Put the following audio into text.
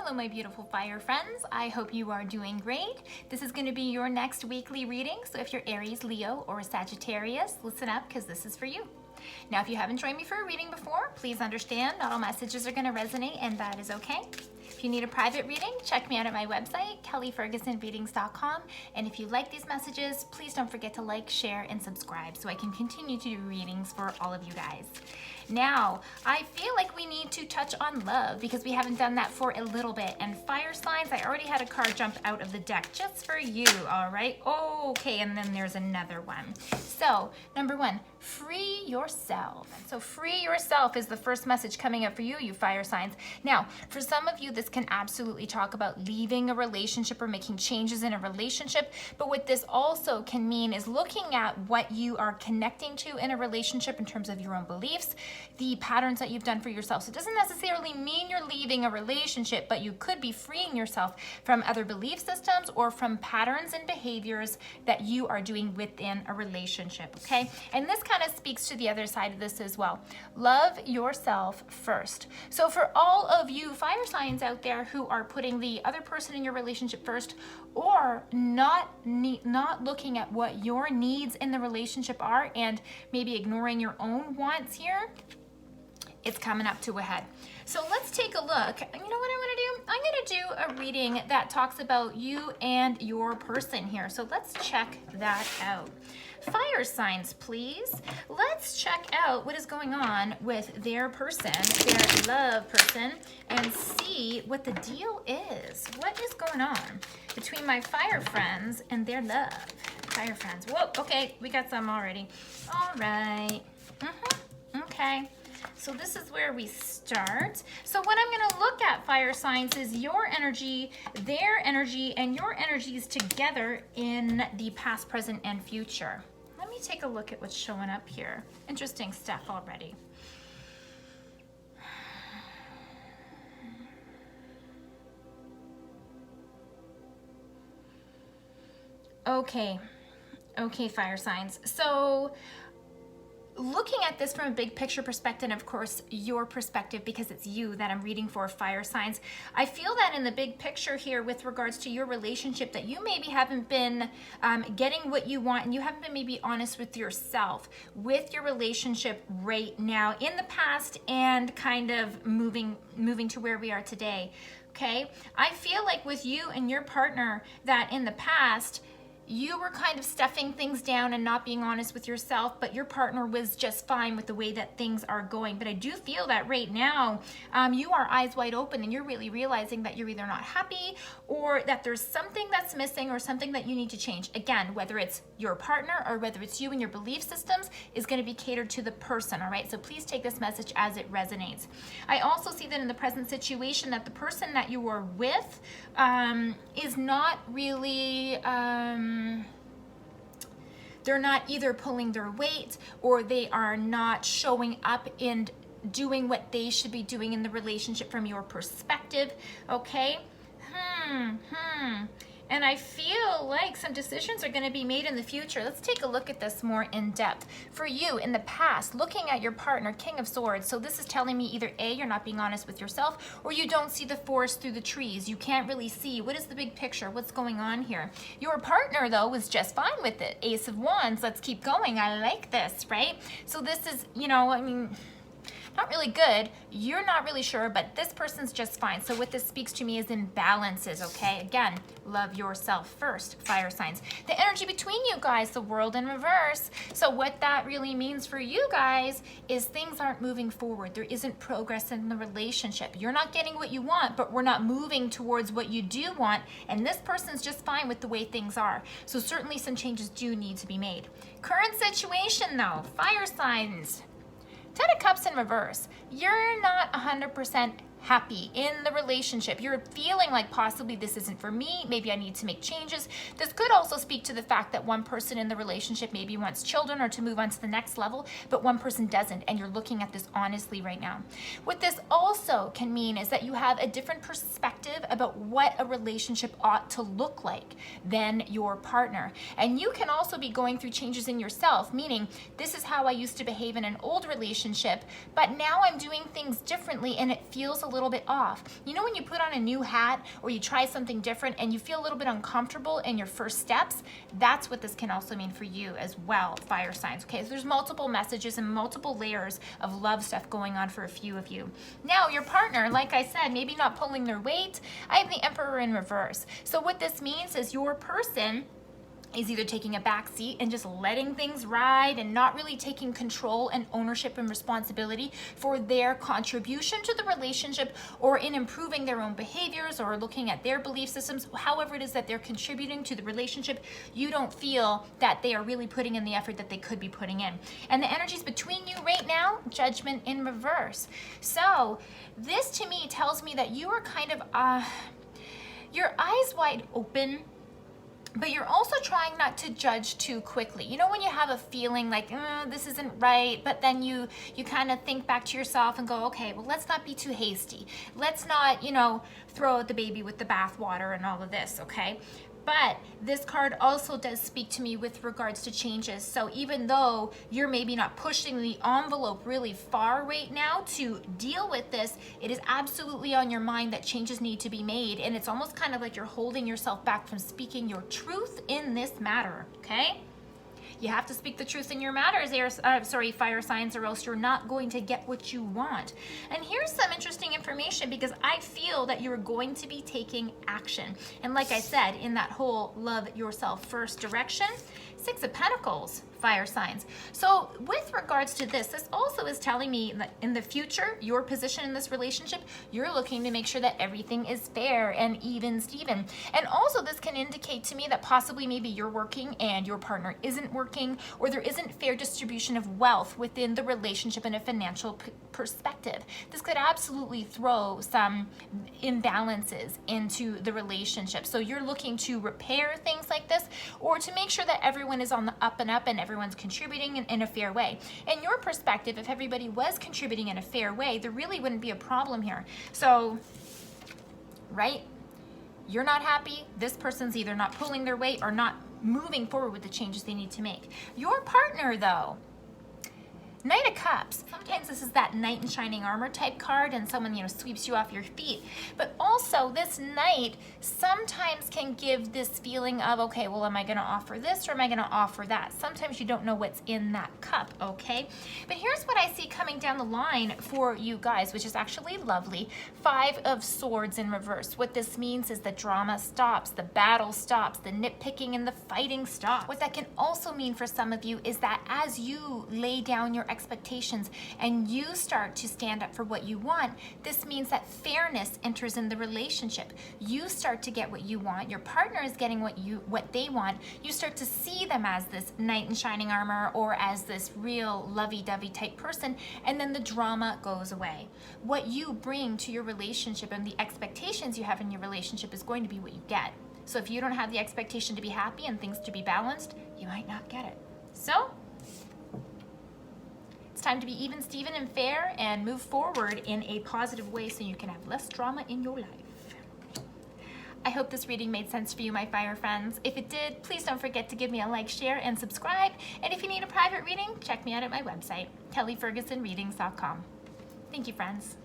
Hello, my beautiful fire friends. I hope you are doing great. This is going to be your next weekly reading. So if you're Aries, Leo, or Sagittarius, listen up because this is for you. Now, if you haven't joined me for a reading before, please understand not all messages are going to resonate, and that is okay. If you need a private reading, check me out at my website, kellyfergusonreadings.com. And if you like these messages, please don't forget to like, share, and subscribe so I can continue to do readings for all of you guys. Now, I feel like we need to touch on love because we haven't done that for a little bit. And fire signs, I already had a card jump out of the deck just for you, all right? Okay, and then there's another one. So, number one, free yourself. So free yourself is the first message coming up for you, you fire signs. Now, for some of you, this can absolutely talk about leaving a relationship or making changes in a relationship. But what this also can mean is looking at what you are connecting to in a relationship in terms of your own beliefs, the patterns that you've done for yourself. So it doesn't necessarily mean you're leaving a relationship, but you could be freeing yourself from other belief systems or from patterns and behaviors that you are doing within a relationship, okay? And this kind of speaks to the other side of this as well. Love yourself first. So for all of you fire signs out there who are putting the other person in your relationship first, or not looking at what your needs in the relationship are and maybe ignoring your own wants here, it's coming up to a head. So let's take a look. You know what I'm gonna do? I'm gonna do a reading that talks about you and your person here. So let's check that out. Fire signs, please. Let's check out what is going on with their person, their love person, and see what the deal is. What is going on between my fire friends and their love? Fire friends. Whoa, okay, we got some already. All right. Okay. So this is where we start. So what I'm going to look at, fire signs, is your energy, their energy, and your energies together in the past, present, and future. Let me take a look at what's showing up here. Interesting stuff already. Okay, fire signs. So looking at this from a big picture perspective, and of course your perspective, because it's you that I'm reading for, fire signs, I feel that in the big picture here with regards to your relationship, that you maybe haven't been getting what you want, and you haven't been maybe honest with yourself with your relationship right now in the past, and kind of moving to where we are today. Okay, I feel like with you and your partner that in the past you were kind of stuffing things down and not being honest with yourself, but your partner was just fine with the way that things are going. But I do feel that right now, you are eyes wide open and you're really realizing that you're either not happy or that there's something that's missing or something that you need to change. Again, whether it's your partner or whether it's you and your belief systems is going to be catered to the person, all right? So please take this message as it resonates. I also see that in the present situation that the person that you are with is not really... they're not either pulling their weight or they are not showing up and doing what they should be doing in the relationship from your perspective, okay? And I feel like some decisions are going to be made in the future. Let's take a look at this more in depth. For you, in the past, looking at your partner, King of Swords. So this is telling me either A, you're not being honest with yourself, or you don't see the forest through the trees. You can't really see what is the big picture, what's going on here. Your partner, though, was just fine with it. Ace of Wands, let's keep going. I like this, right? So this is, you know, I mean, not really good. You're not really sure, but this person's just fine. So what this speaks to me is imbalances, okay? Again, love yourself first, fire signs. The energy between you guys, the world in reverse. So what that really means for you guys is things aren't moving forward. There isn't progress in the relationship. You're not getting what you want, but we're not moving towards what you do want. And this person's just fine with the way things are. So certainly some changes do need to be made. Current situation though, fire signs. 10 of Cups in reverse. You're not 100% happy in the relationship. You're feeling like possibly this isn't for me. Maybe I need to make changes. This could also speak to the fact that one person in the relationship maybe wants children or to move on to the next level, but one person doesn't, and you're looking at this honestly right now. What this also can mean is that you have a different perspective perspective about what a relationship ought to look like than your partner. And you can also be going through changes in yourself, meaning this is how I used to behave in an old relationship, but now I'm doing things differently and it feels a little bit off. You know when you put on a new hat or you try something different and you feel a little bit uncomfortable in your first steps? That's what this can also mean for you as well, fire signs. Okay, so there's multiple messages and multiple layers of love stuff going on for a few of you. Now, your partner, like I said, maybe not pulling their weight. I have the Emperor in reverse. So what this means is your person is either taking a back seat and just letting things ride and not really taking control and ownership and responsibility for their contribution to the relationship, or in improving their own behaviors or looking at their belief systems, however it is that they're contributing to the relationship. You don't feel that they are really putting in the effort that they could be putting in. And the energies between you right now, Judgment in reverse. So this to me tells me that you are kind of, your eyes wide open, but you're also trying not to judge too quickly. You know when you have a feeling like, this isn't right, but then you kind of think back to yourself and go, okay, well, let's not be too hasty. Let's not, throw out the baby with the bathwater and all of this, okay? But this card also does speak to me with regards to changes. So even though you're maybe not pushing the envelope really far right now to deal with this, it is absolutely on your mind that changes need to be made. And it's almost kind of like you're holding yourself back from speaking your truth in this matter, okay? You have to speak the truth in your matters, fire signs, or else you're not going to get what you want. And here's some interesting information, because I feel that you're going to be taking action. And like I said, in that whole love yourself first direction, 6 of Pentacles, fire signs. So with regards to this also is telling me that in the future, your position in this relationship, you're looking to make sure that everything is fair and even Steven. And also this can indicate to me that possibly maybe you're working and your partner isn't working, or there isn't fair distribution of wealth within the relationship in a financial perspective. This could absolutely throw some imbalances into the relationship. So you're looking to repair things like this, or to make sure that everyone is on the up and up and everyone's contributing in a fair way. In your perspective, if everybody was contributing in a fair way, there really wouldn't be a problem here. So, right? You're not happy. This person's either not pulling their weight or not moving forward with the changes they need to make. Your partner, though, Knight of Cups. Sometimes this is that knight in shining armor type card, and someone, sweeps you off your feet. But also this knight sometimes can give this feeling of, okay, well, am I going to offer this or am I going to offer that? Sometimes you don't know what's in that cup, okay? But here's what I see coming down the line for you guys, which is actually lovely. 5 of Swords in reverse. What this means is the drama stops, the battle stops, the nitpicking and the fighting stops. What that can also mean for some of you is that as you lay down your expectations and you start to stand up for what you want, this means that fairness enters in the relationship. You start to get what you want, your partner is getting what they want. You start to see them as this knight in shining armor, or as this real lovey-dovey type person, and then the drama goes away. What you bring to your relationship and the expectations you have in your relationship is going to be what you get. So if you don't have the expectation to be happy and things to be balanced, you might not get it. So it's time to be even, Steven, and fair, and move forward in a positive way so you can have less drama in your life. I hope this reading made sense for you, my fire friends. If it did, please don't forget to give me a like, share, and subscribe. And if you need a private reading, check me out at my website, kellyfergusonreadings.com. Thank you, friends.